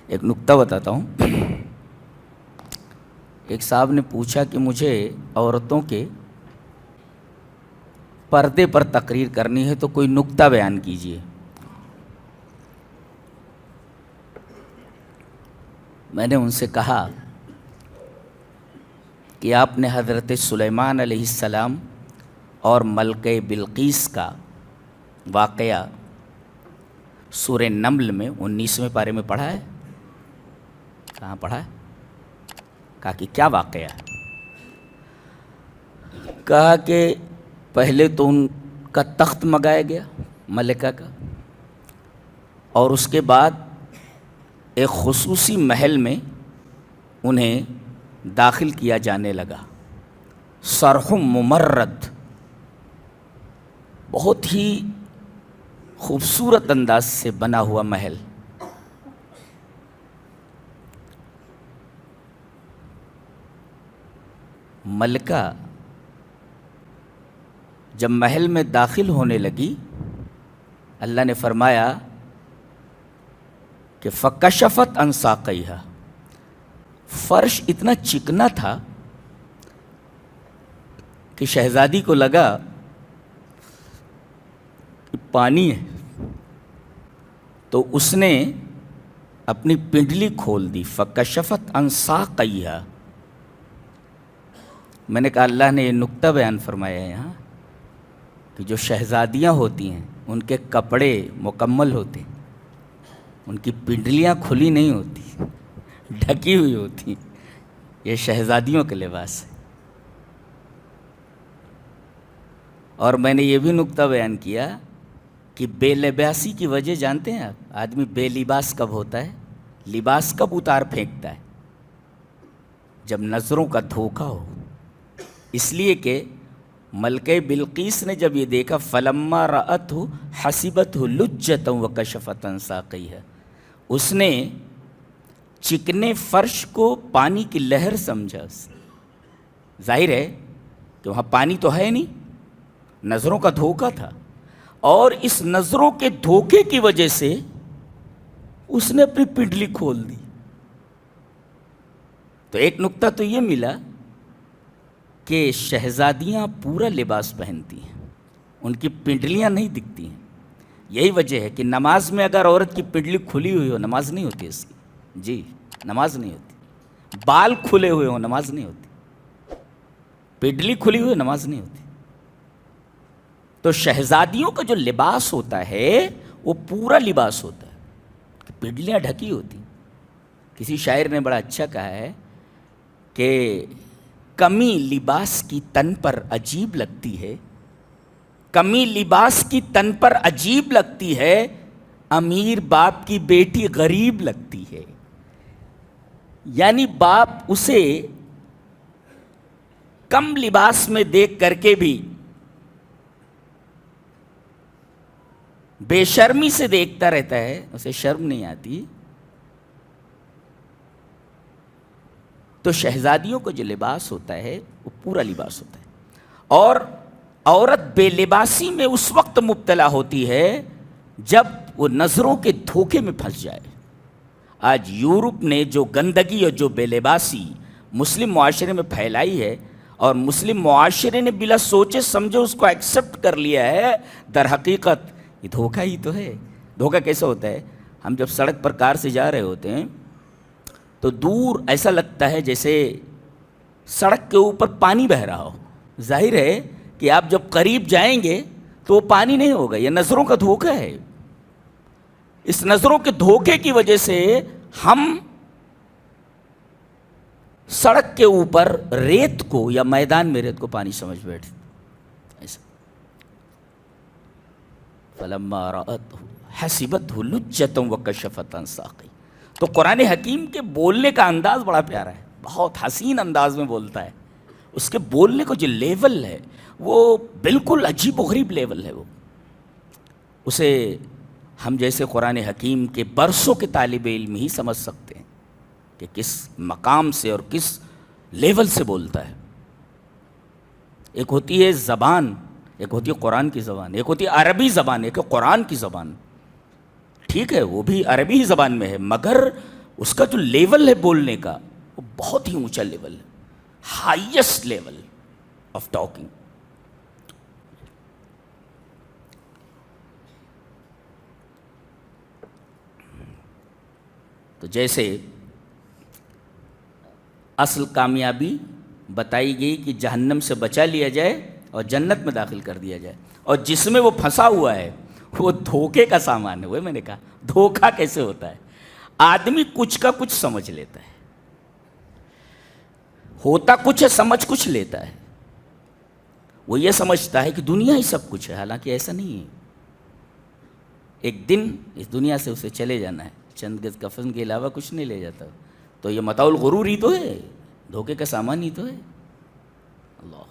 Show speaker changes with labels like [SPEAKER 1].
[SPEAKER 1] ایک نکتہ بتاتا ہوں۔ ایک صاحب نے پوچھا کہ مجھے عورتوں کے پردے پر تقریر کرنی ہے تو کوئی نکتہ بیان کیجیے۔ میں نے ان سے کہا کہ آپ نے حضرت سلیمان علیہ السلام اور ملکہ بلقیس کا واقعہ سورہ نمل میں 19ویں پارے میں پڑھا ہے؟ کہاں پڑھا ہے؟ کہا کہ کیا واقعہ ہے؟ کہا کہ پہلے تو ان کا تخت منگایا گیا ملکہ کا، اور اس کے بعد ایک خصوصی محل میں انہیں داخل کیا جانے لگا۔ صرح ممرد، بہت ہی خوبصورت انداز سے بنا ہوا محل۔ ملکہ جب محل میں داخل ہونے لگی، اللہ نے فرمایا کہ فَكَشَفَتْ عَنْ سَاقَيْهَا، فرش اتنا چکنا تھا کہ شہزادی کو لگا کہ پانی ہے، تو اس نے اپنی پنڈلی کھول دی۔ فَكَشَفَتْ عَنْ سَاقَيْهَا، میں نے کہا اللہ نے یہ نکتہ بیان فرمایا ہے یہاں کہ جو شہزادیاں ہوتی ہیں ان کے کپڑے مکمل ہوتے ہیں، ان کی پنڈلیاں کھلی نہیں ہوتی، ڈھکی ہوئی ہوتی۔ یہ شہزادیوں کے لباس ہے۔ اور میں نے یہ بھی نکتہ بیان کیا کہ بے لباسی کی وجہ جانتے ہیں آپ؟ آدمی بے لباس کب ہوتا ہے؟ لباس کب اتار پھینکتا ہے؟ جب نظروں کا دھوکہ ہو۔ اس لیے کہ ملکہ بلقیس نے جب یہ دیکھا فَلَمَّا رَأَتْهُ حَسِبَتْهُ لُجَّةً وَكَشَفَتْ عَنْ سَاقَيْهَا، اس نے چکنے فرش کو پانی کی لہر سمجھا۔ ظاہر ہے کہ وہاں پانی تو ہے نہیں، نظروں کا دھوکہ تھا، اور اس نظروں کے دھوکے کی وجہ سے اس نے اپنی پنڈلی کھول دی۔ تو ایک نکتہ تو یہ ملا کہ شہزادیاں پورا لباس پہنتی ہیں، ان کی پنڈلیاں نہیں دکھتی ہیں۔ یہی وجہ ہے کہ نماز میں اگر عورت کی پنڈلی کھلی ہوئی ہو نماز نہیں ہوتی اس کی، جی نماز نہیں ہوتی۔ بال کھلے ہوئے ہوں نماز نہیں ہوتی، پنڈلی کھلی ہوئی نماز نہیں ہوتی۔ تو شہزادیوں کا جو لباس ہوتا ہے وہ پورا لباس ہوتا ہے، پنڈلیاں ڈھکی ہوتی۔ کسی شاعر نے بڑا اچھا کہا ہے کہ کمی لباس کی تن پر عجیب لگتی ہے، کمی لباس کی تن پر عجیب لگتی ہے، امیر باپ کی بیٹی غریب لگتی ہے۔ یعنی باپ اسے کم لباس میں دیکھ کر کے بھی بے شرمی سے دیکھتا رہتا ہے، اسے شرم نہیں آتی۔ تو شہزادیوں کا جو لباس ہوتا ہے وہ پورا لباس ہوتا ہے، اور عورت بے لباسی میں اس وقت مبتلا ہوتی ہے جب وہ نظروں کے دھوکے میں پھنس جائے۔ آج یورپ نے جو گندگی اور جو بے لباسی مسلم معاشرے میں پھیلائی ہے، اور مسلم معاشرے نے بلا سوچے سمجھے اس کو ایکسیپٹ کر لیا ہے، در حقیقت یہ دھوکہ ہی تو ہے۔ دھوکہ کیسے ہوتا ہے؟ ہم جب سڑک پر کار سے جا رہے ہوتے ہیں تو دور ایسا لگتا ہے جیسے سڑک کے اوپر پانی بہہ رہا ہو۔ ظاہر ہے کہ آپ جب قریب جائیں گے تو وہ پانی نہیں ہوگا، یہ نظروں کا دھوکہ ہے۔ اس نظروں کے دھوکے کی وجہ سے ہم سڑک کے اوپر ریت کو یا میدان میں ریت کو پانی سمجھ بیٹھتے ایسا۔ فَلَمَّا رَأَتْهُ حَسِبَتْهُ لُجَّةً وَكَشَفَتْ عَنْ سَاقَيْهَا۔ تو قرآن حکیم کے بولنے کا انداز بڑا پیارا ہے، بہت حسین انداز میں بولتا ہے۔ اس کے بولنے کو جو لیول ہے وہ بالکل عجیب و غریب لیول ہے۔ وہ اسے ہم جیسے قرآن حکیم کے برسوں کے طالب علم ہی سمجھ سکتے ہیں کہ کس مقام سے اور کس لیول سے بولتا ہے۔ ایک ہوتی ہے زبان، ایک ہوتی ہے قرآن کی زبان، ایک ہوتی ہے عربی زبان، ایک ہے قرآن کی زبان۔ ٹھیک ہے وہ بھی عربی ہی زبان میں ہے، مگر اس کا جو لیول ہے بولنے کا وہ بہت ہی اونچا لیول ہے، ہائیسٹ لیول آف ٹاکنگ. تو جیسے اصل کامیابی بتائی گئی کہ جہنم سے بچا لیا جائے اور جنت میں داخل کر دیا جائے، اور جس میں وہ پھنسا ہوا ہے وہ دھوکے کا سامان ہے. وہ میں نے کہا دھوکا کیسے ہوتا ہے؟ آدمی کچھ کا کچھ سمجھ لیتا ہے، ہوتا کچھ ہے سمجھ کچھ لیتا ہے. وہ یہ سمجھتا ہے کہ دنیا ہی سب کچھ ہے، حالانکہ ایسا نہیں ہے. ایک دن اس دنیا سے اسے چلے جانا ہے، چند گز کفن کے علاوہ کچھ نہیں لے جاتا. تو یہ متاع الغرور ہی تو ہے، دھوکے کا سامان ہی تو ہے. اللہ